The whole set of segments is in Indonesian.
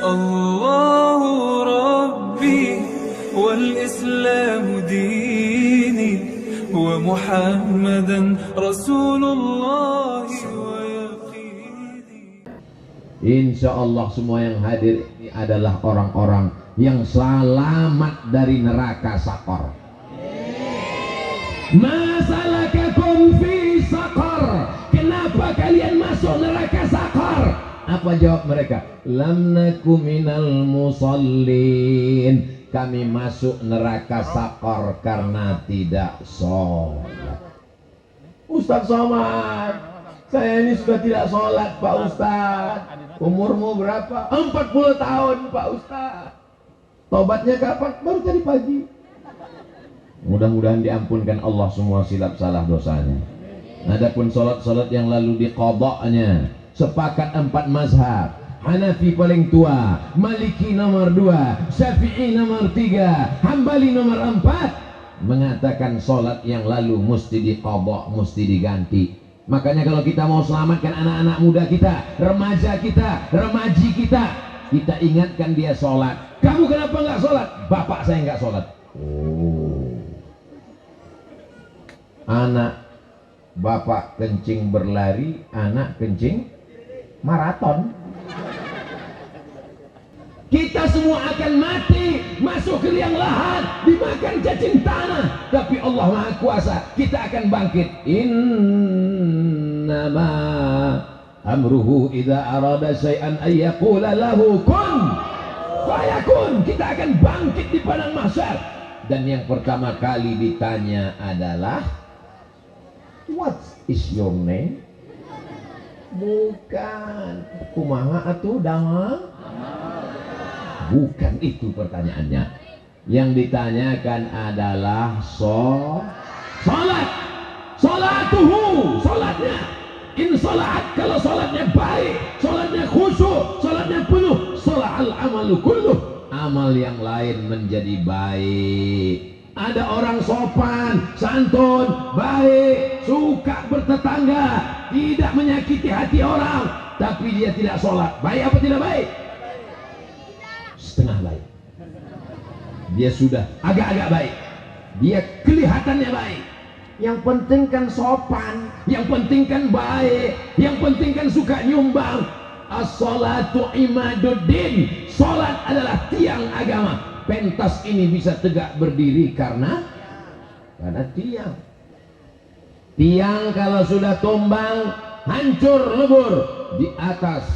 الله ربي والإسلام ديني ومحمدا رسول الله ويقيني. Insya Allah semua yang hadir ini adalah orang-orang yang selamat dari neraka sakor. Masalakakum fi sakor, kenapa kalian masuk neraka sakor? Apa jawab mereka? Lam naku minal musallin, kami masuk neraka sakor karena tidak sholat. Ustaz Somad, saya ini sudah tidak sholat Pak Ustaz. Umurmu berapa? 40 tahun Pak Ustaz. Tobatnya kapan? Baru tadi pagi. Mudah-mudahan diampunkan Allah semua silap salah dosanya. Adapun sholat-sholat yang lalu diqadanya, sepakat 4 mazhab. Hanafi paling tua, Maliki nomor 2, Syafi'i nomor 3, Hambali nomor 4 mengatakan sholat yang lalu mesti diqadha, mesti diganti. Makanya kalau kita mau selamatkan anak-anak muda kita, remaja kita, remaji kita, kita ingatkan dia sholat. Kamu kenapa nggak sholat? Bapak saya nggak sholat. Oh, anak bapak kencing berlari, anak kencing maraton. Kita semua akan mati, masuk ke liang lahat, dimakan cacing tanah. Tapi Allah Maha Kuasa, kita akan bangkit. Innama amruhu idza arada syai'an ay yaqula lahu kun fayakun. Kita akan bangkit di padang mahsyar. Dan yang pertama kali ditanya adalah, what is your name? Bukan kumaha atuh dama. Bukan itu pertanyaannya. Yang ditanyakan adalah sholat. Sholatuhu, sholatnya. In sholat, kalau sholatnya baik, sholatnya khusyuk, sholatnya penuh, sholat al-amalu kulluh, amal yang lain menjadi baik. Ada orang sopan, santun, baik, suka bertetangga, tidak menyakiti hati orang, tapi dia tidak sholat. Baik apa tidak baik? Setengah baik. Dia sudah agak-agak baik, dia kelihatannya baik. Yang penting kan sopan, yang penting kan baik, yang penting kan suka nyumbang. As-salatu imaduddin, sholat adalah tiang agama. Pentas ini bisa tegak berdiri karena tiang. Tiang kalau sudah tumbang, hancur lebur. Di atas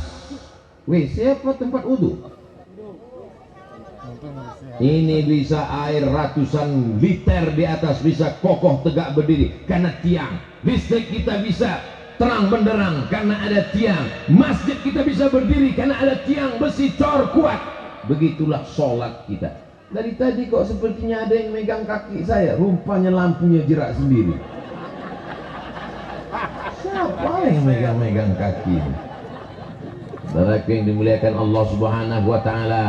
WC apa tempat wudhu? Ini bisa air ratusan liter di atas, bisa kokoh tegak berdiri karena tiang. Listrik kita bisa terang benderang karena ada tiang. Masjid kita bisa berdiri karena ada tiang besi cor kuat. Begitulah sholat kita. Dari tadi kok sepertinya ada yang megang kaki saya, rupanya lampunya jerak sendiri. Siapa yang megang-megang kaki? Saudaraku yang dimuliakan Allah Subhanahu wa Ta'ala,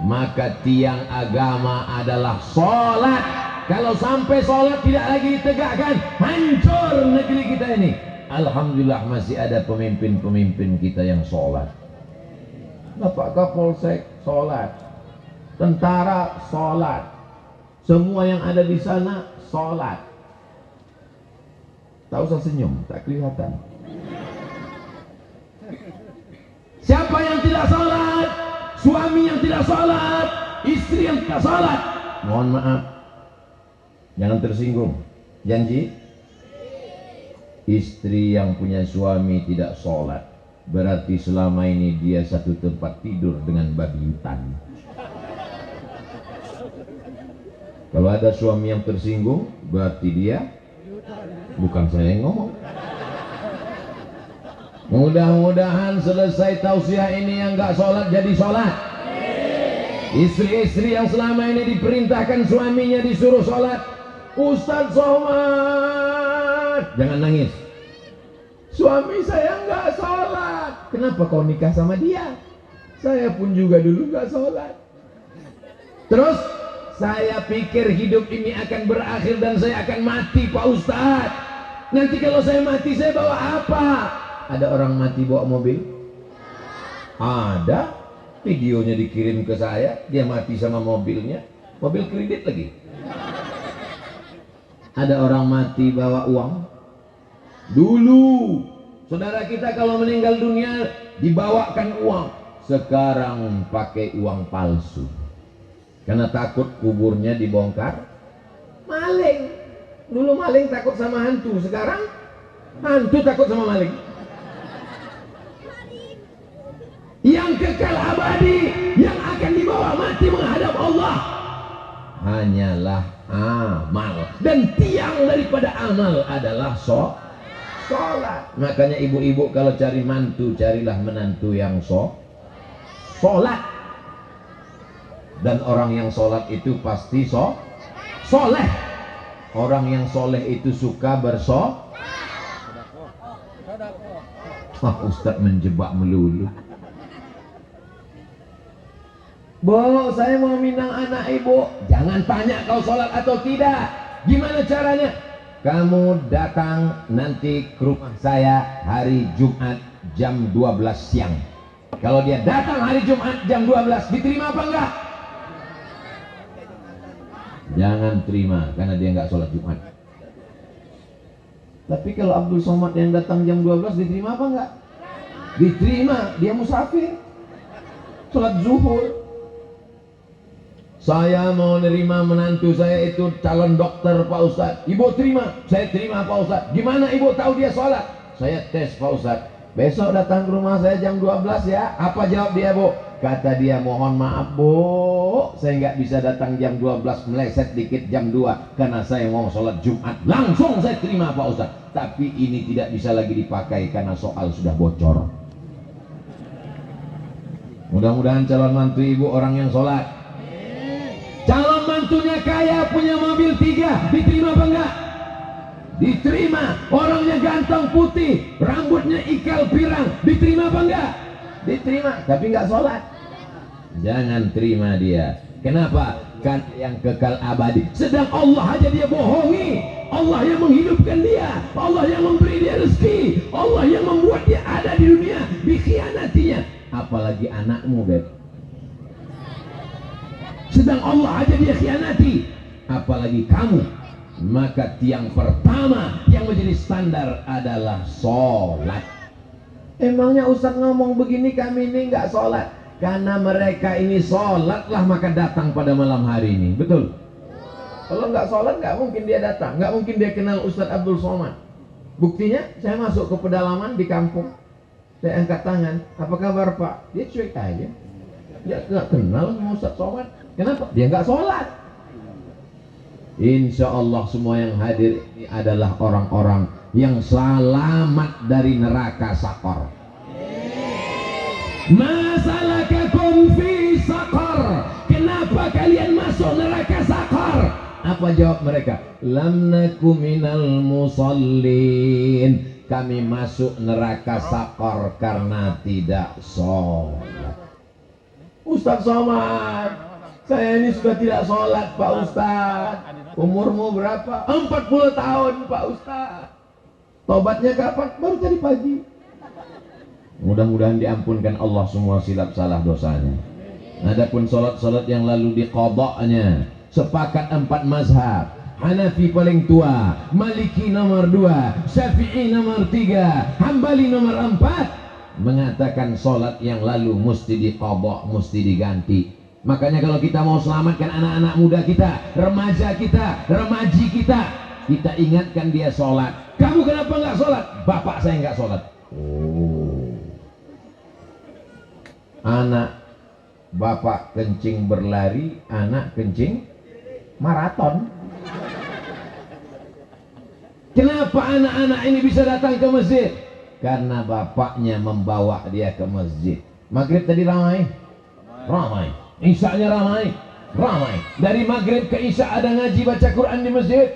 maka tiang agama adalah sholat. Kalau sampai sholat tidak lagi ditegakkan, hancur negeri kita ini. Alhamdulillah masih ada pemimpin-pemimpin kita yang sholat. Bapak Kapolsek sholat, tentara sholat, semua yang ada di sana sholat. Tak usah senyum, tak kelihatan. Siapa yang tidak sholat? Suami yang tidak sholat, istri yang tidak sholat. Mohon maaf, jangan tersinggung. Janji? Istri yang punya suami tidak sholat, berarti selama ini dia satu tempat tidur dengan babi hutan. Kalau ada suami yang tersinggung, berarti dia, bukan saya yang ngomong. Mudah-mudahan selesai tausiah ini yang gak sholat jadi sholat. Istri-istri yang selama ini diperintahkan suaminya disuruh sholat, Ustaz Somad, jangan nangis. Suami saya gak sholat. Kenapa kau nikah sama dia? Saya pun juga dulu gak sholat. Terus saya pikir hidup ini akan berakhir dan saya akan mati Pak Ustaz. Nanti kalau saya mati saya bawa apa? Ada orang mati bawa mobil? Ada. Videonya dikirim ke saya, dia mati sama mobilnya, mobil kredit lagi. Ada orang mati bawa uang. Dulu saudara kita kalau meninggal dunia dibawakan uang, sekarang pakai uang palsu karena takut kuburnya dibongkar maling. Dulu maling takut sama hantu, sekarang hantu takut sama maling. Yang kekal abadi, yang akan dibawa mati menghadap Allah hanyalah amal, dan tiang daripada amal adalah sholat. Makanya ibu-ibu kalau cari mantu, carilah menantu yang sholat. Dan orang yang sholat itu pasti soleh. Orang yang soleh itu suka Ustadz menjebak melulu. Bu, saya mau minang anak ibu. Jangan tanya kau sholat atau tidak. Gimana caranya? Kamu datang nanti ke rumah saya hari Jumat jam 12 siang. Kalau dia datang hari Jumat jam 12, diterima apa enggak? Jangan terima, karena dia enggak sholat Jumat. Tapi kalau Abdul Somad yang datang jam 12, diterima apa enggak? Diterima, dia musafir, sholat zuhur. Saya mau nerima menantu saya itu calon dokter Pak Ustadz. Ibu terima? Saya terima Pak Ustadz. Gimana ibu tahu dia sholat? Saya tes Pak Ustadz. Besok datang ke rumah saya jam 12 ya. Apa jawab dia, Bu? Kata dia, mohon maaf Bu, saya nggak bisa datang jam 12, meleset dikit jam 2 karena saya mau sholat Jumat. Langsung saya terima Pak Ustadz. Tapi ini tidak bisa lagi dipakai karena soal sudah bocor. Mudah-mudahan calon mantu ibu orang yang sholat. Calon mantunya kaya, punya mobil 3, diterima apa enggak? Diterima. Orangnya ganteng, putih, rambutnya ikal pirang, diterima apa enggak? Diterima, tapi enggak sholat. Jangan terima dia. Kenapa? Kan yang kekal abadi. Sedang Allah aja dia bohongi. Allah yang menghidupkan dia, Allah yang memberi dia rezeki, Allah yang membuat dia ada di dunia, dikhianatinya. Apalagi anakmu, Beb. Sedang Allah aja dia khianati, apalagi kamu. Maka tiang pertama yang menjadi standar adalah sholat. Emangnya Ustadz ngomong begini kami ini nggak sholat? Karena mereka ini sholatlah maka datang pada malam hari ini. Betul? Kalau nggak sholat nggak mungkin dia datang, nggak mungkin dia kenal Ustadz Abdul Somad. Buktinya saya masuk ke pedalaman di kampung, saya angkat tangan, apa kabar Pak? Dia cuek aja, dia nggak kenal sama Ustadz Somad. Kenapa? Dia nggak sholat. Insya Allah semua yang hadir ini adalah orang-orang yang selamat dari neraka sakor. Masalakakum fi sakor. Kenapa kalian masuk neraka sakor? Apa jawab mereka? Lam naku minal musallin. Kami masuk neraka sakor karena tidak sholat. Ustadz Somad, saya ini sudah tidak sholat Pak Ustadz. Umurmu berapa? 40 tahun Pak Ustadz. Tobatnya kapan? Baru tadi pagi. Mudah-mudahan diampunkan Allah semua silap salah dosanya. Adapun sholat-sholat yang lalu diqadanya, sepakat 4 mazhab. Hanafi paling tua, Maliki nomor 2, Syafi'i nomor 3, Hambali nomor 4 mengatakan sholat yang lalu mesti diqadha, mesti diganti. Makanya kalau kita mau selamatkan anak-anak muda kita, remaja kita, remaji kita, kita ingatkan dia sholat. Kamu kenapa nggak sholat? Bapak saya nggak sholat. Oh, anak bapak kencing berlari, anak kencing maraton. Kenapa anak-anak ini bisa datang ke masjid? Karena bapaknya membawa dia ke masjid. Maghrib tadi ramai, ramai. Isya'nya ramai, ramai. Dari maghrib ke isya' ada ngaji baca Quran di masjid.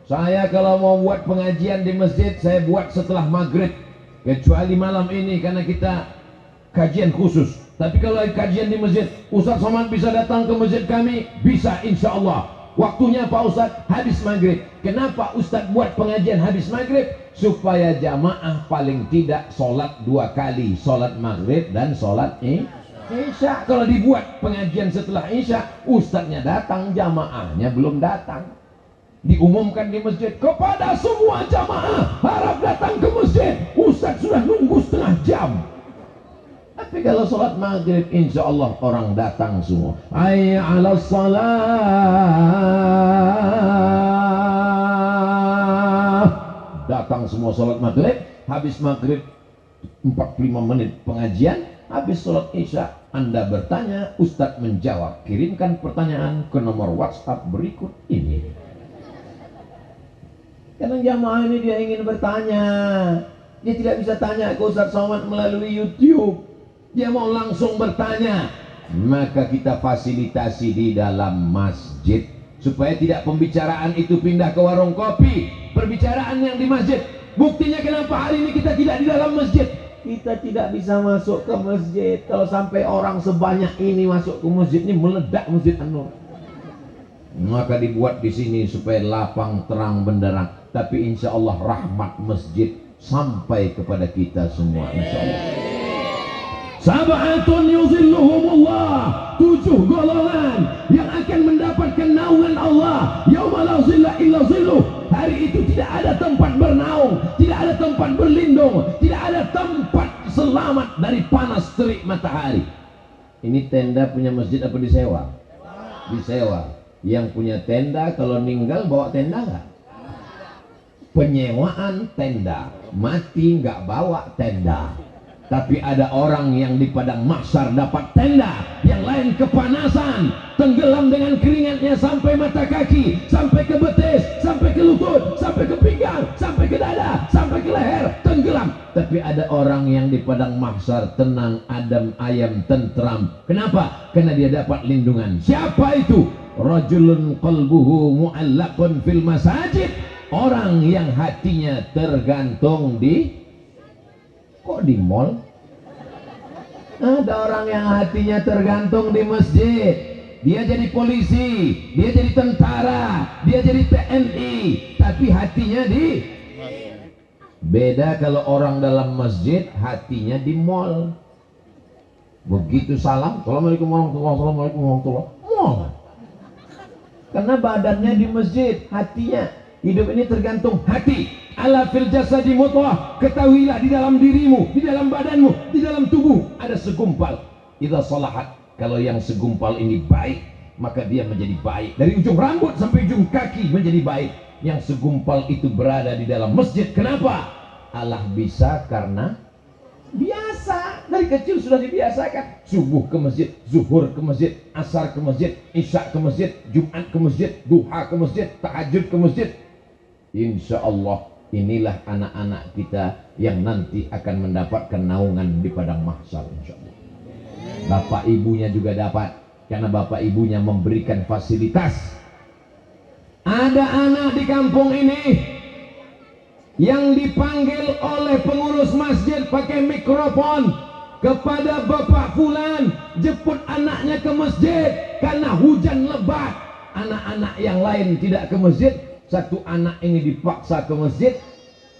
Saya kalau mau buat pengajian di masjid, saya buat setelah maghrib. Kecuali malam ini karena kita kajian khusus. Tapi kalau kajian di masjid, Ustadz Somad bisa datang ke masjid kami? Bisa, insya Allah. Waktunya Pak Ustadz habis maghrib. Kenapa Ustadz buat pengajian habis maghrib? Supaya jamaah paling tidak sholat 2 kali, sholat maghrib dan sholat Isya. Kalau dibuat pengajian setelah Isya, ustadznya datang, jamaahnya belum datang. Diumumkan di masjid, kepada semua jamaah harap datang ke masjid, ustadz sudah nunggu setengah jam. Tapi kalau sholat maghrib, insya Allah orang datang semua. Hayya 'alas shalah. Datang semua sholat maghrib. Habis maghrib 45 menit pengajian. Habis sholat isya, Anda bertanya, ustadz menjawab. Kirimkan pertanyaan ke nomor WhatsApp berikut ini. Karena jamaah ini dia ingin bertanya, dia tidak bisa tanya ke Ustadz Somad melalui YouTube, dia mau langsung bertanya. Maka kita fasilitasi di dalam masjid supaya tidak pembicaraan itu pindah ke warung kopi, perbicaraan yang di masjid. Buktinya kenapa hari ini kita tidak di dalam masjid? Kita tidak bisa masuk ke masjid. Kalau sampai orang sebanyak ini masuk ke masjid, ini meledak Masjid An-Nur. Maka dibuat di sini supaya lapang terang benderang. Tapi insya Allah rahmat masjid sampai kepada kita semua, insya Allah. Sab'atun yuzilluhumullah, 7 golongan yang akan mendapatkan naungan Allah. Yauma la zilla illa zilluh. Hari itu tidak ada tempat bernaung, tidak ada tempat berlindung, tidak ada tempat selamat dari panas terik matahari. Ini tenda punya masjid apa disewa? Disewa. Yang punya tenda kalau meninggal bawa tenda nggak? Penyewaan tenda, mati nggak bawa tenda. Tapi ada orang yang di padang mahsyar dapat tenda, yang lain kepanasan, tenggelam dengan keringatnya sampai mata kaki, sampai ke betis, sampai ke lutut, sampai ke pinggang, sampai ke dada, sampai ke leher, tenggelam. Tapi ada orang yang di padang mahsyar tenang, adem, ayam, tentram. Kenapa? Karena dia dapat lindungan. Siapa itu? Rajulun qalbuhu mu'allaqun fil masajid. Orang yang hatinya tergantung di, kok di mall? Ada orang yang hatinya tergantung di masjid. Dia jadi polisi, dia jadi tentara, dia jadi TNI, tapi hatinya di. Beda kalau orang dalam masjid hatinya di mall. Begitu salam, assalamualaikum warahmatullahi wabarakatuh, assalamualaikum warahmatullahi wabarakatuh. Karena badannya di masjid, hatinya. Hidup ini tergantung hati. Ala fil jasadi mudghah, ketahuilah di dalam dirimu, di dalam badanmu, di dalam tubuh ada segumpal. Idza salahat, kalau yang segumpal ini baik, maka dia menjadi baik. Dari ujung rambut sampai ujung kaki menjadi baik. Yang segumpal itu berada di dalam masjid. Kenapa? Allah bisa karena biasa. Dari kecil sudah dibiasakan. Subuh ke masjid, zuhur ke masjid, asar ke masjid, isya ke masjid, Jumat ke masjid, duha ke masjid, tahajud ke masjid. Insya Allah inilah anak-anak kita yang nanti akan mendapatkan naungan di padang mahsyar, insya Allah. Bapak ibunya juga dapat, karena bapak ibunya memberikan fasilitas. Ada anak di kampung ini yang dipanggil oleh pengurus masjid pakai mikrofon, kepada bapak fulan jemput anaknya ke masjid karena hujan lebat. Anak-anak yang lain tidak ke masjid. Satu anak ini dipaksa ke masjid,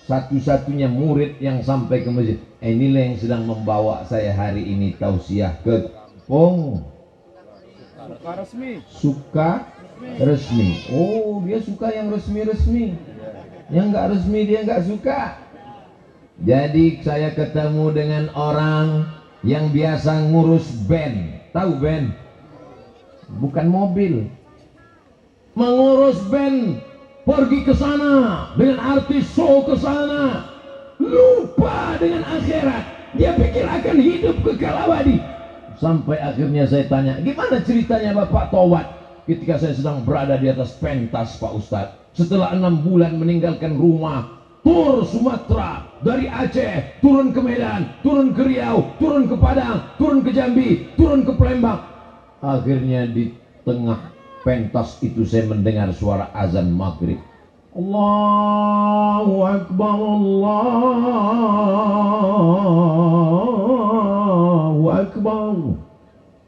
satu-satunya murid yang sampai ke masjid. Inilah yang sedang membawa saya hari ini tausiah ke kampung. Suka resmi. Oh, dia suka yang resmi-resmi. Yang nggak resmi dia nggak suka. Jadi saya ketemu dengan orang yang biasa ngurus band. Tahu band? Bukan mobil. Mengurus band. Pergi ke sana dengan artis show ke sana, lupa dengan akhirat. Dia pikir akan hidup kekal abadi. Sampai akhirnya saya tanya, gimana ceritanya Bapak taubat? Ketika saya sedang berada di atas pentas Pak Ustadz, setelah 6 bulan meninggalkan rumah, tur Sumatera, dari Aceh turun ke Medan, turun ke Riau, turun ke Padang, turun ke Jambi, turun ke Palembang. Akhirnya di tengah pentas itu saya mendengar suara azan maghrib. Allahu Akbar, Allahu Akbar.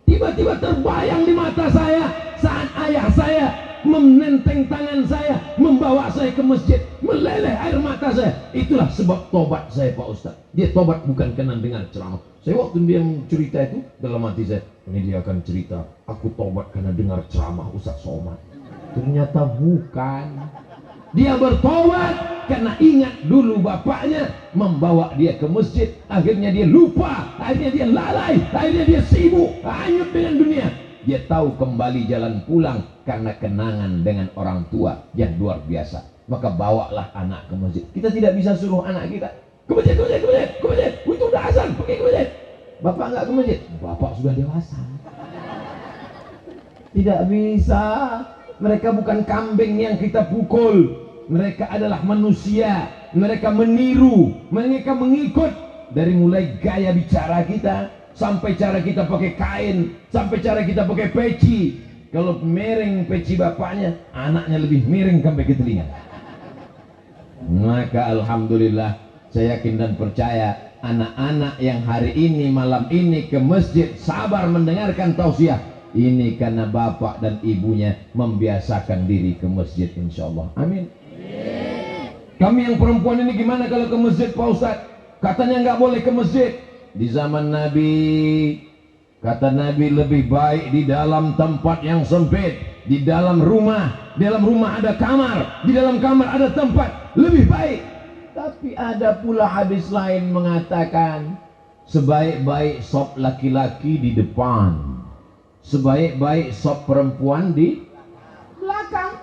Tiba-tiba terbayang di mata saya saat ayah saya menenteng tangan saya, membawa saya ke masjid, meleleh air mata saya. Itulah sebab tobat saya, Pak Ustaz. Dia tobat bukan karena dengar ceramah. Saya waktu dia cerita itu, dalam hati saya, ini dia akan cerita, aku tobat karena dengar ceramah Ustaz Somad. Ternyata bukan. Dia bertobat karena ingat dulu bapaknya membawa dia ke masjid. Akhirnya dia lupa, akhirnya dia lalai, akhirnya dia sibuk, hanyut dengan dunia. Dia tahu kembali jalan pulang karena kenangan dengan orang tua yang luar biasa. Maka bawalah anak ke masjid. Kita tidak bisa suruh anak kita ke masjid, ke masjid, ke masjid, ke masjid. Itu udah azan, pergi ke masjid. Bapak nggak ke masjid, bapak sudah dewasa. Tidak bisa. Mereka bukan kambing yang kita pukul. Mereka adalah manusia. Mereka meniru, mereka mengikut. Dari mulai gaya bicara kita, sampai cara kita pakai kain, sampai cara kita pakai peci. Kalau miring peci bapaknya, anaknya lebih miring sampai ke telinga. Maka alhamdulillah, saya yakin dan percaya anak-anak yang hari ini, malam ini ke masjid sabar mendengarkan tausiah, ini karena bapak dan ibunya membiasakan diri ke masjid, insyaallah. Amin. Kami yang perempuan ini gimana kalau ke masjid, Pak Ustaz? Katanya nggak boleh ke masjid. Di zaman Nabi, kata Nabi, lebih baik di dalam tempat yang sempit, di dalam rumah. Di dalam rumah ada kamar, di dalam kamar ada tempat, lebih baik. Tapi ada pula hadis lain mengatakan, sebaik-baik sop laki-laki di depan, sebaik-baik sop perempuan di belakang.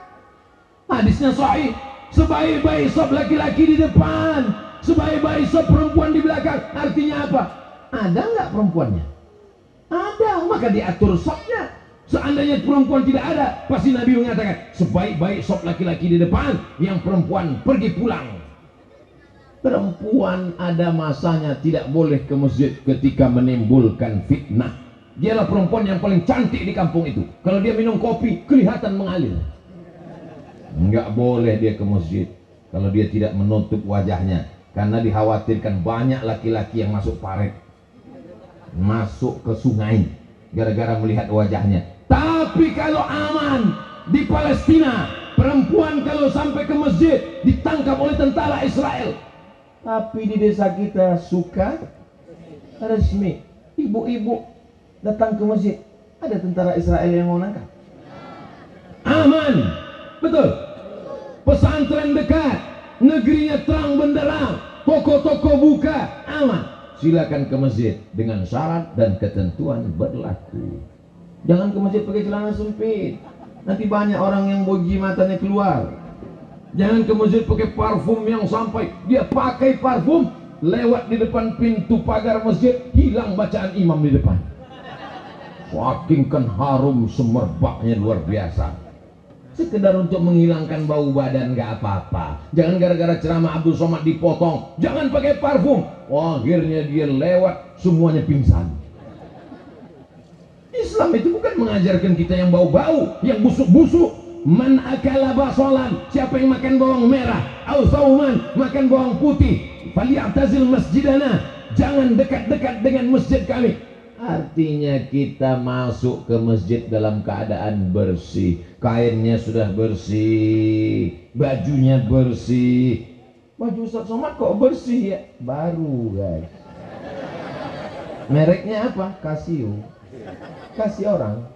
Hadisnya sahih. Sebaik-baik sop laki-laki di depan, sebaik-baik sop perempuan di belakang. Artinya apa? Ada nggak perempuannya? Ada, maka diatur sopnya. Seandainya perempuan tidak ada, pasti Nabi mengatakan sebaik-baik sop laki-laki di depan, yang perempuan pergi pulang. Perempuan ada masanya tidak boleh ke masjid ketika menimbulkan fitnah. Dialah perempuan yang paling cantik di kampung itu. Kalau dia minum kopi, kelihatan mengalir. Enggak boleh dia ke masjid kalau dia tidak menutup wajahnya, karena dikhawatirkan banyak laki-laki yang masuk paret, masuk ke sungai gara-gara melihat wajahnya. Tapi kalau aman di Palestina, perempuan kalau sampai ke masjid ditangkap oleh tentara Israel. Tapi di desa kita suka resmi, ibu-ibu datang ke masjid, ada tentara Israel yang mau nangkap. Aman. Betul. Pesantren dekat, negerinya terang benderang, toko-toko buka, aman. Silakan ke masjid dengan syarat dan ketentuan berlaku. Jangan ke masjid pakai celana sempit, nanti banyak orang yang boji matanya keluar. Jangan ke masjid pakai parfum yang sampai dia pakai parfum, lewat di depan pintu pagar masjid, hilang bacaan imam di depan. Saking kan harum semerbaknya luar biasa. Sekedar untuk menghilangkan bau badan nggak apa-apa. Jangan gara-gara ceramah Abdul Somad dipotong, jangan pakai parfum. Oh, akhirnya dia lewat semuanya pingsan. Islam itu bukan mengajarkan kita yang bau-bau, yang busuk-busuk. Man akala basolan, siapa yang makan bawang merah, au sauman, makan bawang putih, falyatazil masjidana, jangan dekat-dekat dengan masjid kami. Artinya kita masuk ke masjid dalam keadaan bersih, kainnya sudah bersih, bajunya bersih. Baju Ustaz Somad kok bersih ya? Baru guys. Mereknya apa? Casio. Kasih orang.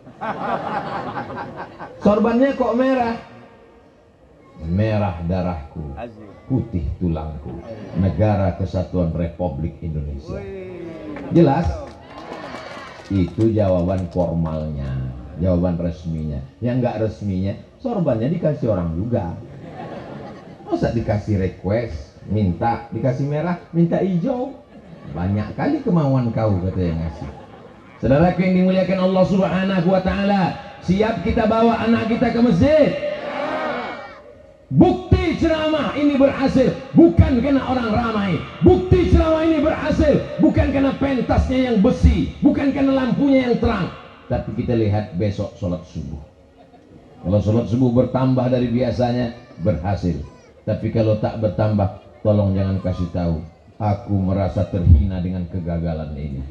Sorbannya kok merah? Merah darahku, putih tulangku, Negara Kesatuan Republik Indonesia. Jelas? Itu jawaban formalnya, jawaban resminya. Yang enggak resminya, sorbannya dikasih orang juga. Masa dikasih request, minta, dikasih merah, minta hijau. Banyak kali kemauan kau, kata yang ngasih. Saudaraku yang dimuliakan Allah Subhanahu wa Ta'ala, siap kita bawa anak kita ke masjid? Bukti ceramah ini berhasil bukan karena orang ramai. Bukti ceramah ini berhasil bukan karena pentasnya yang besi, bukan karena lampunya yang terang. Tapi kita lihat besok sholat subuh. Kalau sholat subuh bertambah dari biasanya, berhasil. Tapi kalau tak bertambah, tolong jangan kasih tahu. Aku merasa terhina dengan kegagalan ini.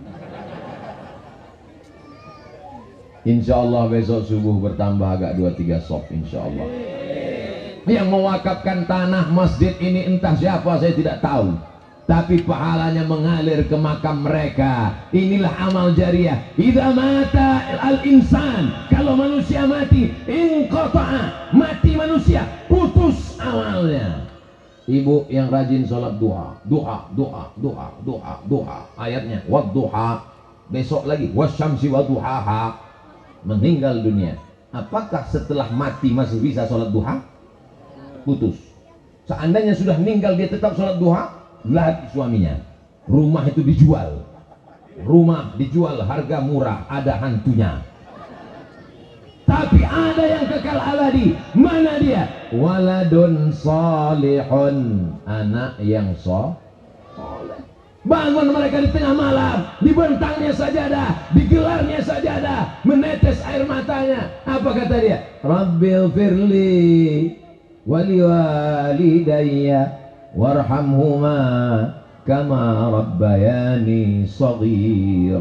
Insya Allah besok subuh bertambah agak 2-3 sop insya Allah. Yang mewakafkan tanah masjid ini entah siapa, saya tidak tahu, tapi pahalanya mengalir ke makam mereka. Inilah amal jariah. Idza mata al-insan, kalau manusia mati, inqata'a, mati manusia, putus amalnya. Ibu yang rajin sholat duha, ayatnya wadduha, besok lagi wasyamsi wadduhaha, meninggal dunia. Apakah setelah mati masih bisa sholat duha? Putus. Seandainya sudah meninggal dia tetap sholat duha, lihat suaminya, rumah itu dijual, harga murah, ada hantunya. Tapi ada yang kekal abadi. Mana dia? Waladun salihun, anak yang soleh. Bangun mereka di tengah malam, dibentangnya sajadah, digelarnya sajadah, menetes air matanya. Apa kata dia? Rabbil firli wali walidayya warhamhuma kama rabbayani shaghira.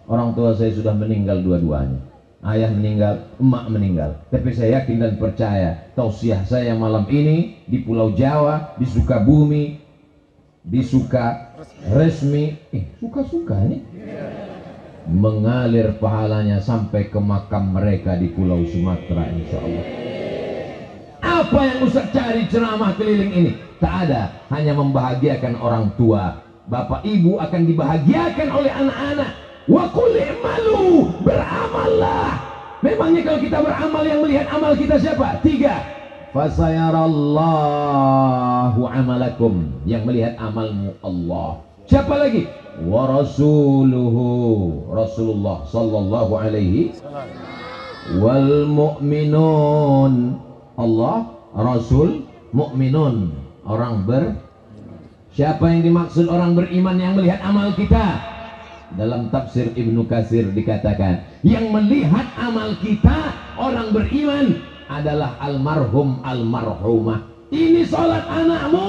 Orang tua saya sudah meninggal dua-duanya. Ayah meninggal, emak meninggal. Tapi saya yakin dan percaya tausiah saya malam ini di Pulau Jawa, di Sukabumi, di Sukaresmi, suka-suka ini mengalir pahalanya sampai ke makam mereka di Pulau Sumatera insya Allah. Apa yang Ustaz cari ceramah keliling ini? Tak ada, hanya membahagiakan orang tua. Bapak ibu akan dibahagiakan oleh anak-anak. Wa qul i'malu, beramallah. Memangnya kalau kita beramal, yang melihat amal kita siapa? 3. Fasayarallahu amalakum, yang melihat amalmu Allah. Siapa lagi? Wa rasuluhu, Rasulullah sallallahu alaihi wal mu'minun, Allah, Rasul, mukminun, orang siapa yang dimaksud orang beriman yang melihat amal kita? Dalam tafsir Ibnu Katsir dikatakan, yang melihat amal kita orang beriman adalah almarhum almarhumah. Ini sholat anakmu,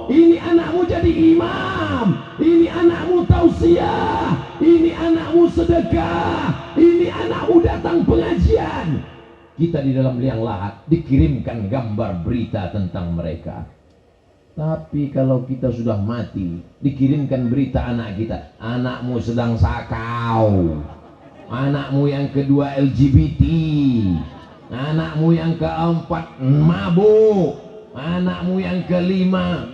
ini anakmu jadi imam, ini anakmu tausiah, ini anakmu sedekah, ini anakmu datang pengajian. Kita di dalam liang lahat dikirimkan gambar berita tentang mereka. Tapi kalau kita sudah mati, dikirimkan berita anak kita, anakmu sedang sakau, anakmu yang kedua LGBT, anakmu yang keempat mabuk, anakmu yang kelima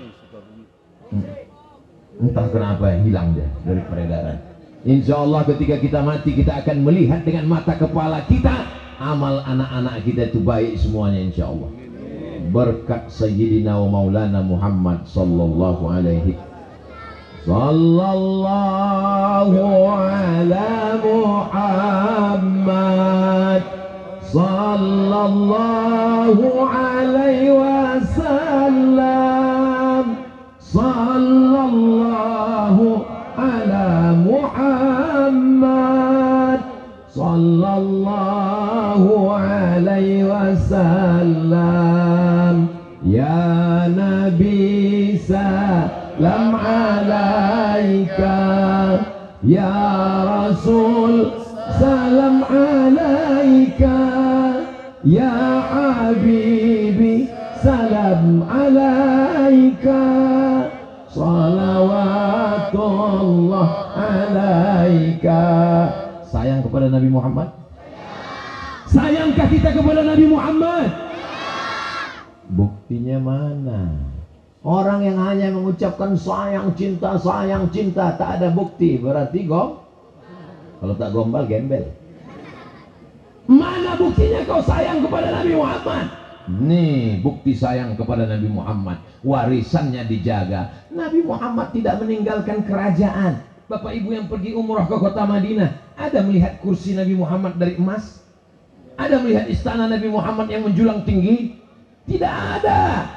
entah kenapa hilang dia dari peredaran. Insya Allah ketika kita mati, kita akan melihat dengan mata kepala kita amal anak-anak kita itu baik semuanya insya Allah. Berkat Sayyidina wa Maulana Muhammad sallallahu alaihi ala Muhammad sallallahu alaihi wasallam, sallallahu ala Muhammad sallallahu alaihi wasallam. Ya Nabi salam alaika, ya Rasul salam alaika, ya Habibi salam alaika, salawatullah alaika. Sayang kepada Nabi Muhammad? Sayangkah kita kepada Nabi Muhammad? Buktinya mana? Orang yang hanya mengucapkan sayang cinta, tak ada bukti, berarti kalau tak gombal gembel. Mana buktinya kau sayang kepada Nabi Muhammad? Nih bukti sayang kepada Nabi Muhammad, warisannya dijaga. Nabi Muhammad tidak meninggalkan kerajaan. Bapak ibu yang pergi umrah ke kota Madinah, ada melihat kursi Nabi Muhammad dari emas? Ada melihat istana Nabi Muhammad yang menjulang tinggi? Tidak ada.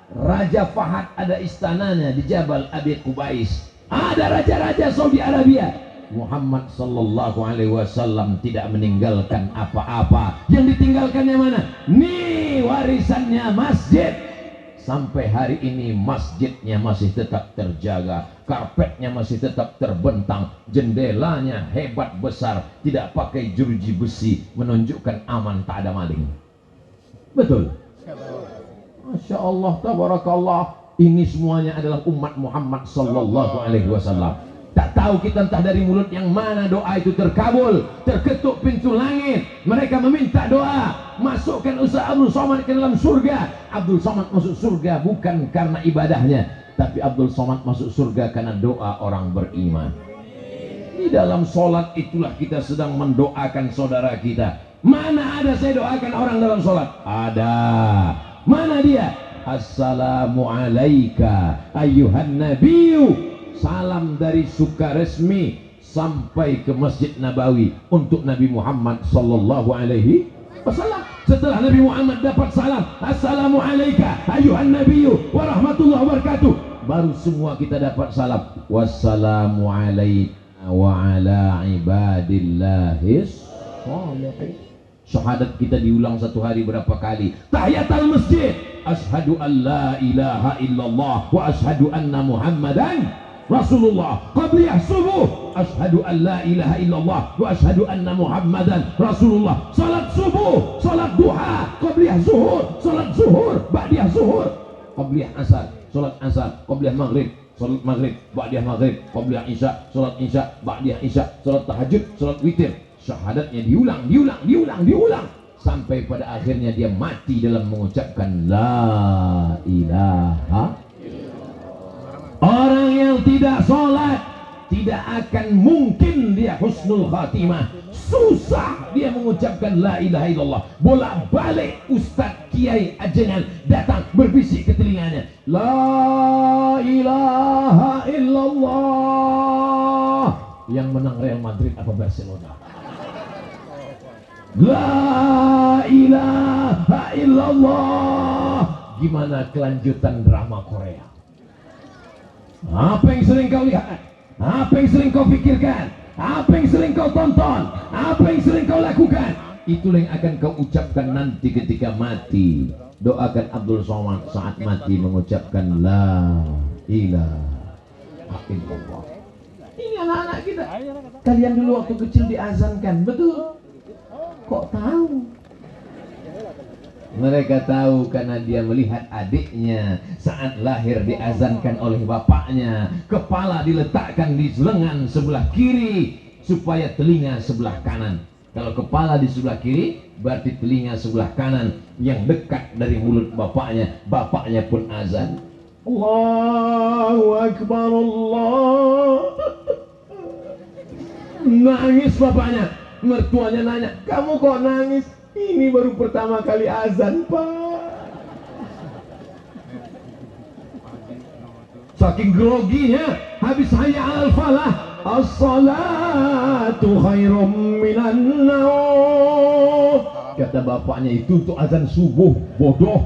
Raja Fahad ada istananya di Jabal Abi Qubais. Ada raja-raja Saudi Arabia. Muhammad sallallahu alaihi wasallam tidak meninggalkan apa-apa. Yang ditinggalkannya mana? Nih warisannya masjid. Sampai hari ini masjidnya masih tetap terjaga. karpetnya masih tetap terbentang, jendelanya hebat besar, tidak pakai jeruji besi, menunjukkan aman, tak ada maling. Betul? Masya Allah, tabarakallah. Ini semuanya adalah umat Muhammad sallallahu alaihi wasallam. Tak tahu kita entah dari mulut yang mana doa itu terkabul, terketuk pintu langit. Mereka meminta doa, masukkan Ustaz Abdul Somad ke dalam surga. Abdul Somad masuk surga bukan karena ibadahnya, tapi Abdul Somad masuk surga karena doa orang beriman. Di dalam sholat itulah kita sedang mendoakan saudara kita. Mana ada saya doakan orang dalam sholat? Ada. Mana dia? Assalamu alayka ayyuhan nabiyyu. Salam dari Sukaresmi sampai ke Masjid Nabawi untuk Nabi Muhammad sallallahu alaihi wasallam. Setelah Nabi Muhammad dapat salam, assalamu alayka ayyuhan nabiyyu wa rahmatullahi wabarakatuh, baru semua kita dapat salam, wassalamu alayna wa ala ibadillahis sholihin. Syahadat kita diulang satu hari berapa kali? Tahiyatul masjid, asyhadu an la ilaha illallah wa asyhadu anna muhammadan Rasulullah. Qabliyah subuh, asyhadu an la ilaha illallah wa asyhadu anna muhammadan Rasulullah. Salat subuh, salat duha, qabliyah zuhur, salat zuhur, ba'diyah zuhur, qabliyah asar, salat asar, qabliyah maghrib, salat maghrib, ba'diyah maghrib, qabliyah isya, salat isya, ba'diyah isya, salat tahajud, salat witir. Syahadatnya diulang sampai pada akhirnya dia mati dalam mengucapkan la ilaha. Orang yang tidak sholat tidak akan mungkin dia husnul khatimah. Susah dia mengucapkan la ilaha illallah. Bolak-balik Ustaz Kiai Ajengan datang berbisik ke telinganya, la ilaha illallah. Yang menang Real Madrid apa Barcelona? La ilaha illallah. Gimana kelanjutan drama Korea? Apa yang sering kau lihat? Apa yang sering kau pikirkan? Apa yang sering kau tonton? Apa yang sering kau lakukan? Itulah yang akan kau ucapkan nanti ketika mati. Doakan Abdul Somad saat mati mengucapkan la ilaha illallah. Ini anak-anak kita. Kalian dulu waktu kecil diazankan, betul? Kok tahu? Mereka tahu karena dia melihat adiknya saat lahir diazankan oleh bapaknya. Kepala diletakkan di lengan sebelah kiri supaya telinga sebelah kanan. Kalau kepala di sebelah kiri berarti telinga sebelah kanan yang dekat dari mulut bapaknya. Bapaknya pun azan. Allahu Akbar, Allah. Nangis bapaknya. Mertuanya nanya, kamu kok nangis? Ini baru pertama kali azan, Pak. Saking groginya, habis hayya alal falah, as-salatu khairum minan naum. Kata bapaknya, itu untuk azan subuh, bodoh.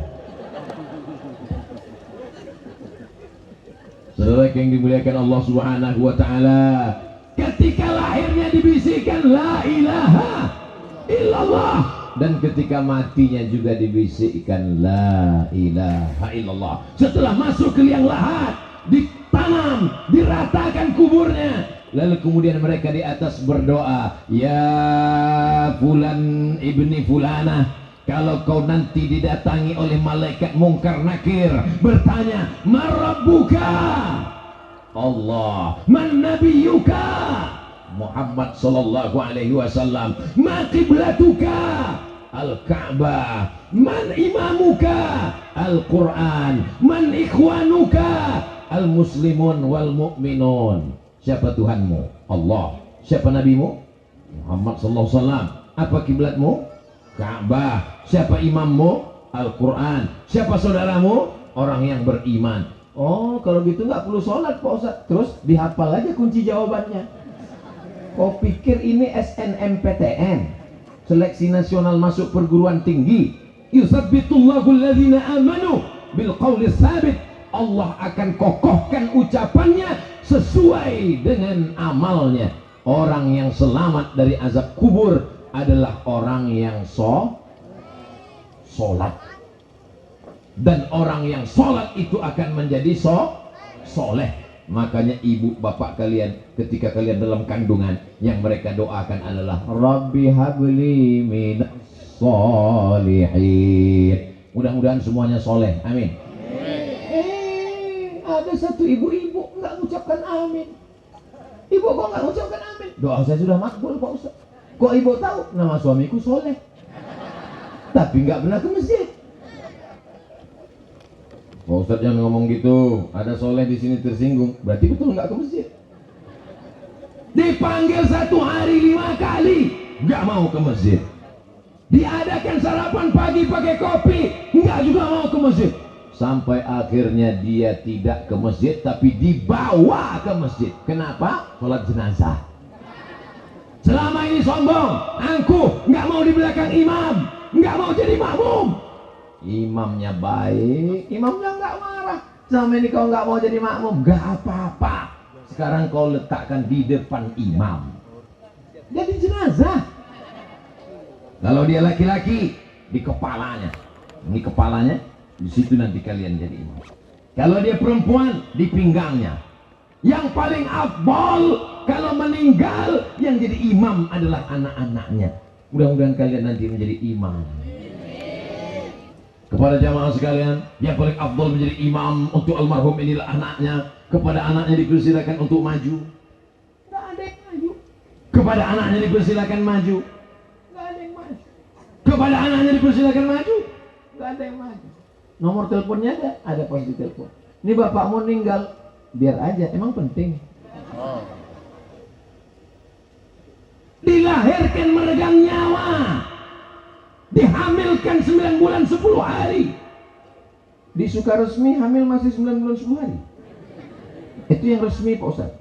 Saudara yang dimuliakan Allah Subhanahu wa taala, ketika lahirnya dibisikkan la ilaha illallah, dan ketika matinya juga dibisikkan la ilaha illallah. Setelah masuk ke liang lahat, ditanam, diratakan kuburnya, lalu kemudian mereka di atas berdoa, ya fulan ibni fulanah, kalau kau nanti didatangi oleh malaikat mungkar nakir bertanya, marabbuka, Allah, man nabiyuka, Muhammad sallallahu alaihi wasallam, ma qiblatuka, Al-Ka'bah, man imamuka, Al-Quran, man ikhwanuka, Al-Muslimun wal Mu'minun. Siapa Tuhanmu? Allah. Siapa nabimu? Muhammad sallallahu alaihi wasallam. Apa kiblatmu? Ka'bah. Siapa imammu? Al-Quran. Siapa saudaramu? Orang yang beriman. Oh, kalau gitu nggak perlu sholat Pak Ustaz. Terus dihafal aja kunci jawabannya. Kau pikir ini SNMPTN, seleksi nasional masuk perguruan tinggi? Yusabbitullahu alladhina amanu bil qawli tsabit. Allah akan kokohkan ucapannya sesuai dengan amalnya. Orang yang selamat dari azab kubur adalah orang yang sholat. Dan orang yang sholat itu akan menjadi soleh. Makanya ibu bapak kalian ketika kalian dalam kandungan, yang mereka doakan adalah Rabbi habli minas sholihin. Mudah-mudahan semuanya soleh, amin. Ada satu ibu-ibu nggak ngucapkan amin. Ibu kok nggak ngucapkan amin? Doa saya sudah makbul Pak Ustaz. Kok ibu tahu? Nama suamiku soleh, tapi nggak pernah ke masjid. Pak Ustaz jangan ngomong gitu. Ada soleh di sini tersinggung. Berarti betul nggak ke masjid. Dipanggil 1 hari 5 kali, nggak mau ke masjid. Diadakan sarapan pagi pakai kopi, nggak juga mau ke masjid. Sampai akhirnya dia tidak ke masjid, tapi dibawa ke masjid. Kenapa? Sholat jenazah. Selama ini sombong, angkuh, nggak mau di belakang imam, nggak mau jadi makmum. Imamnya baik, imamnya nggak marah. Selama ini kau nggak mau jadi makmum, nggak apa-apa. Sekarang kau letakkan di depan imam, jadi jenazah. Kalau dia laki-laki, di kepalanya. Ini kepalanya, di situ nanti kalian jadi imam. Kalau dia perempuan, di pinggangnya. Yang paling afdal kalau meninggal, yang jadi imam adalah anak-anaknya. Mudah-mudahan kalian nanti menjadi imam. Kepada jamaah sekalian, yang paling afdal menjadi imam untuk almarhum inilah anaknya. Kepada anaknya dipersilakan untuk maju. Nggak ada yang maju. Kepada anaknya dipersilakan maju. Nggak ada yang maju. Kepada anaknya dipersilakan maju. Nggak ada yang maju. Nomor teleponnya ada pas di telepon. Ini bapakmu meninggal, biar aja, emang penting. Dilahirkan meregang nyawa, dihamilkan 9 bulan 10 hari. Di Sukaresmi hamil masih 9 bulan 10 hari. Itu yang resmi Pak Ustaz.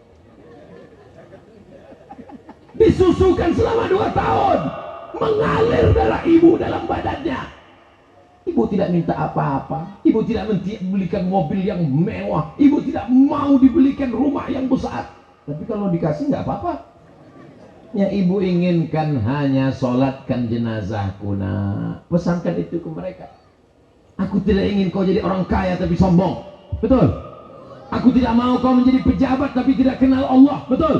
Disusukan selama 2 tahun, mengalir darah ibu dalam badannya. Ibu tidak minta apa-apa, ibu tidak membelikan mobil yang mewah, ibu tidak mau dibelikan rumah yang besar. Tapi kalau dikasih nggak apa-apa. Yang ibu inginkan hanya sholatkan jenazahku, nak. Pesankan itu ke mereka. Aku tidak ingin kau jadi orang kaya tapi sombong. Betul? Aku tidak mau kau menjadi pejabat tapi tidak kenal Allah. Betul?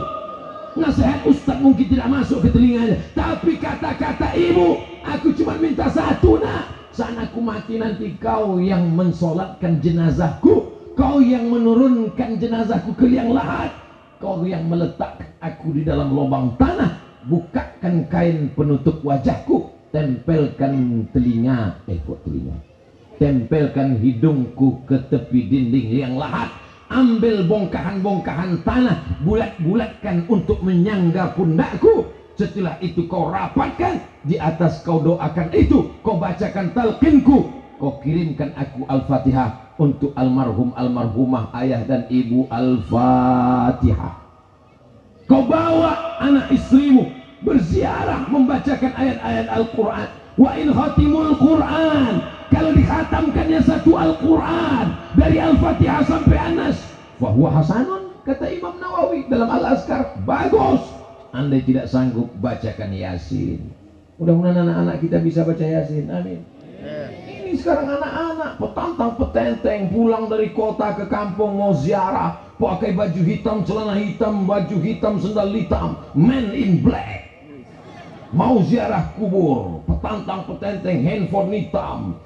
Nasihat Ustaz mungkin tidak masuk ke telinganya, tapi kata-kata ibu, aku cuma minta satu, nak. Saat aku mati nanti kau yang mensolatkan jenazahku, kau yang menurunkan jenazahku ke liang lahat, kau yang meletak aku di dalam lubang tanah, bukakan kain penutup wajahku, tempelkan telinga, tempelkan hidungku ke tepi dinding liang lahat, ambil bongkahan-bongkahan tanah, bulat-bulatkan untuk menyangga pundakku. Setelah itu kau rapatkan, di atas kau doakan itu, kau bacakan talqinku, kau kirimkan aku Al-Fatihah untuk almarhum almarhumah ayah dan ibu. Al-Fatihah. Kau bawa anak istrimu berziarah membacakan ayat-ayat Al-Quran. Wa in khatimul Quran, kalau dikhatamkannya satu Al-Quran dari Al-Fatihah sampai Anas, fahuwa hasanun, kata Imam Nawawi dalam Al-Azkar, bagus. Andai tidak sanggup, bacakan Yasin. Mudah-mudahan anak-anak kita bisa baca Yasin, amin. Ini sekarang anak-anak petantang petenteng pulang dari kota ke kampung mau ziarah, pakai baju hitam, celana hitam, baju hitam, sendal hitam, man in black, mau ziarah kubur, petantang petenteng, handphone hitam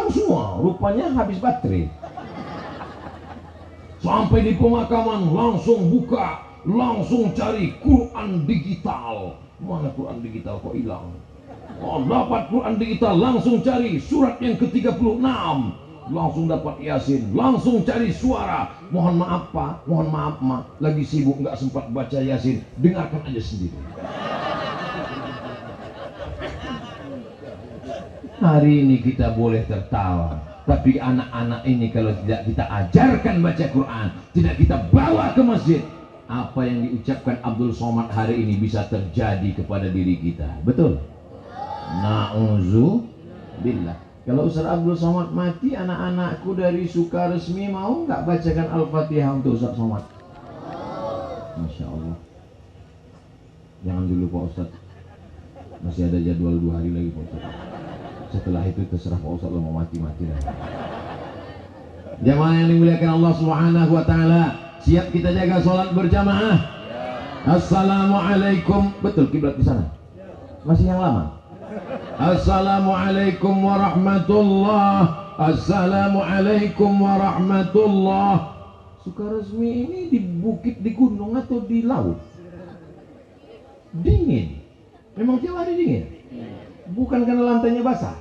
semua, rupanya habis baterai. Sampai di pemakaman langsung buka, langsung cari Quran digital. Mana Quran digital kok hilang? Oh, dapat Quran digital, langsung cari surat yang ke-36, langsung dapat Yasin, langsung cari suara. Mohon maaf Pak, mohon maaf Ma, lagi sibuk nggak sempat baca Yasin, dengarkan aja sendiri. Hari ini kita boleh tertawa, tapi anak-anak ini kalau tidak kita ajarkan baca Quran, tidak kita bawa ke masjid, apa yang diucapkan Abdul Somad hari ini bisa terjadi kepada diri kita. Betul? Na'udzubillah. Kalau Ustaz Abdul Somad mati, anak-anakku dari Sukaresmi mau nggak bacakan Al-Fatihah untuk Ustaz Somad? Masya Allah. Jangan dulu Pak Ustaz, masih ada jadwal 2 hari lagi Pak Ustaz. Setelah itu terserah Pak Ustaz, lo mau mati-mati lah. Jamaah yang dimuliakan Allah Subhanahu wa Ta'ala, Siap kita jaga sholat berjamaah? Assalamualaikum. Betul kiblat di sana? Masih yang lama? Assalamualaikum warahmatullah. Assalamualaikum warahmatullah. Sukaresmi ini di bukit, di gunung atau di laut? Dingin. Memang tiap hari dingin? Bukan karena lantainya basah.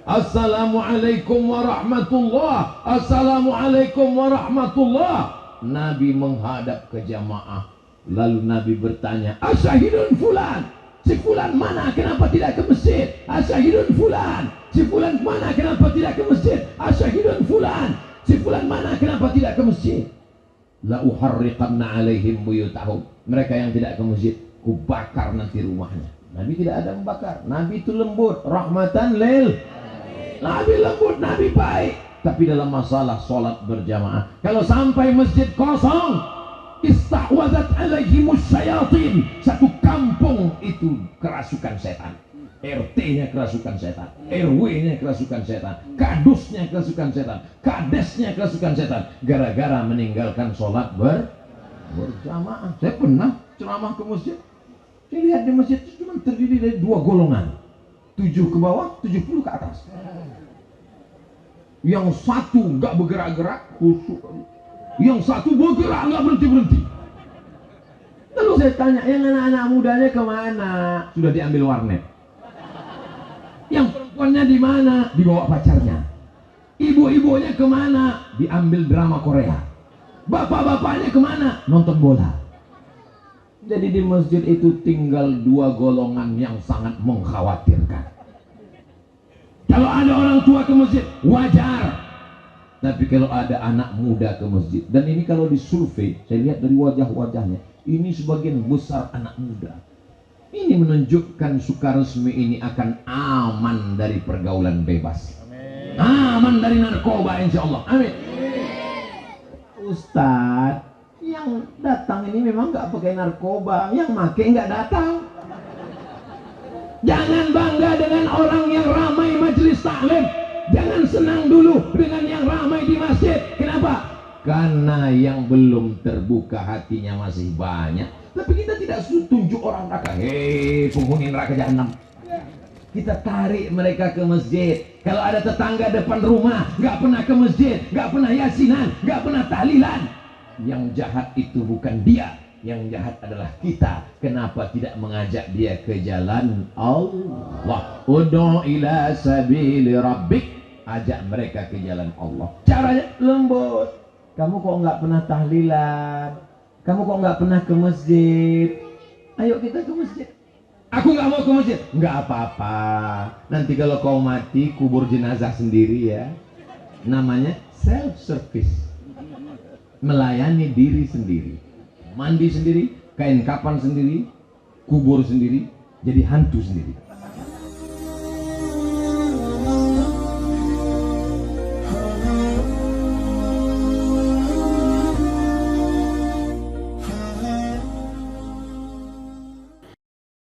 Assalamualaikum warahmatullah. Assalamualaikum warahmatullah. Nabi menghadap ke jamaah. Lalu Nabi bertanya, asyahidun fulan. Si fulan mana, kenapa tidak ke masjid? Asyahidun fulan. Si fulan mana, kenapa tidak ke masjid? Asyahidun fulan. Si fulan mana, kenapa tidak ke masjid? La uharriqanna alaihim buyutahum. Mereka yang tidak ke masjid, ku bakar nanti rumahnya. Nabi tidak ada membakar. Nabi itu lembut, rahmatan lil. Nabi lembut, Nabi baik. Tapi dalam masalah sholat berjamaah, kalau sampai masjid kosong, istahwazat alaihimus syayatin. Satu kampung itu kerasukan setan. RT-nya kerasukan setan, RW-nya kerasukan setan, kadusnya kerasukan setan, kadesnya kerasukan setan, gara-gara meninggalkan sholat berjamaah. Saya pernah ceramah ke masjid. Saya lihat di masjid itu cuma terdiri dari dua golongan, 7 ke bawah, 70 ke atas. Yang satu nggak bergerak-gerak, khusyuk. Yang satu bergerak nggak berhenti-berhenti. Lalu saya tanya, yang anak-anak mudanya kemana? Sudah diambil warnet. Yang perempuannya di mana? Dibawa pacarnya. Ibu-ibunya kemana? Diambil drama Korea. Bapak-bapaknya kemana? Nonton bola. Jadi di masjid itu tinggal dua golongan yang sangat mengkhawatirkan. Kalau ada orang tua ke masjid, wajar. Tapi kalau ada anak muda ke masjid, dan ini kalau disurvei, saya lihat dari wajah-wajahnya, ini sebagian besar anak muda. Ini menunjukkan Sukaresmi ini akan aman dari pergaulan bebas. Amin. Aman dari narkoba, insya Allah. Amin. Ustadz, yang datang ini memang nggak pakai narkoba, yang make nggak datang. Jangan bangga dengan orang yang ramai majelis taklim. Jangan senang dulu dengan yang ramai di masjid. Kenapa? Karena yang belum terbuka hatinya masih banyak. Tapi kita tidak tunjuk orang neraka. Hei, penghuni neraka jahanam. Kita tarik mereka ke masjid. Kalau ada tetangga depan rumah nggak pernah ke masjid, nggak pernah yasinan, nggak pernah tahlilan, yang jahat itu bukan dia. Yang jahat adalah kita. Kenapa tidak mengajak dia ke jalan Allah? Ud'u ila sabili rabbik. Ajak mereka ke jalan Allah. Caranya lembut. Kamu kok nggak pernah tahlilan? Kamu kok nggak pernah ke masjid? Ayo kita ke masjid. Aku nggak mau ke masjid. Nggak apa-apa. Nanti kalau kau mati, kubur jenazah sendiri ya. Namanya self service. Melayani diri sendiri. Mandi sendiri, kain kapan sendiri, kubur sendiri, jadi hantu sendiri.